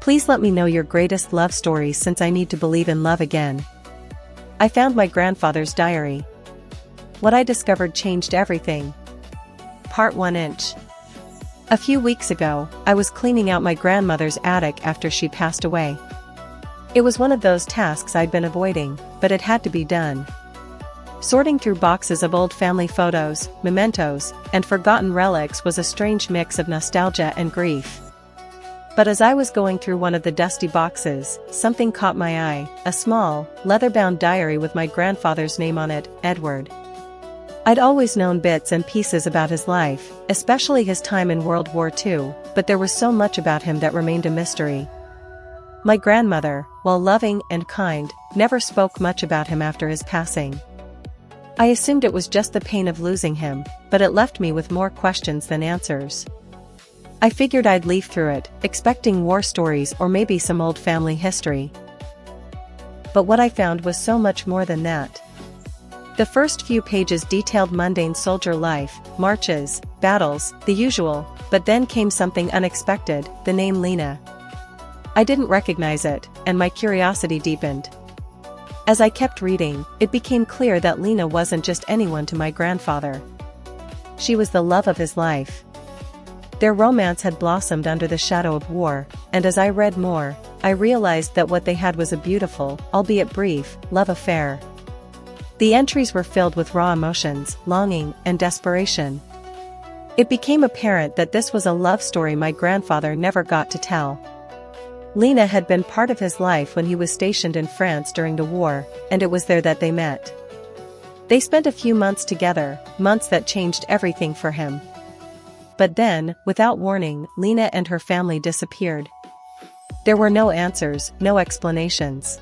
Please let me know your greatest love story since I need to believe in love again. I found my grandfather's diary. What I discovered changed everything. Part 1-inch. A few weeks ago, I was cleaning out my grandmother's attic after she passed away. It was one of those tasks I'd been avoiding, but it had to be done. Sorting through boxes of old family photos, mementos, and forgotten relics was a strange mix of nostalgia and grief. But as I was going through one of the dusty boxes, something caught my eye, a small, leather-bound diary with my grandfather's name on it, Edward. I'd always known bits and pieces about his life, especially his time in World War II, but there was so much about him that remained a mystery. My grandmother, while loving and kind, never spoke much about him after his passing. I assumed it was just the pain of losing him, but it left me with more questions than answers. I figured I'd leaf through it, expecting war stories or maybe some old family history. But what I found was so much more than that. The first few pages detailed mundane soldier life, marches, battles, the usual, but then came something unexpected, the name Lena. I didn't recognize it, and my curiosity deepened. As I kept reading, it became clear that Lena wasn't just anyone to my grandfather. She was the love of his life. Their romance had blossomed under the shadow of war, and as I read more, I realized that what they had was a beautiful, albeit brief, love affair. The entries were filled with raw emotions, longing, and desperation. It became apparent that this was a love story my grandfather never got to tell. Lena had been part of his life when he was stationed in France during the war, and it was there that they met. They spent a few months together, months that changed everything for him. But then, without warning, Lena and her family disappeared. There were no answers, no explanations.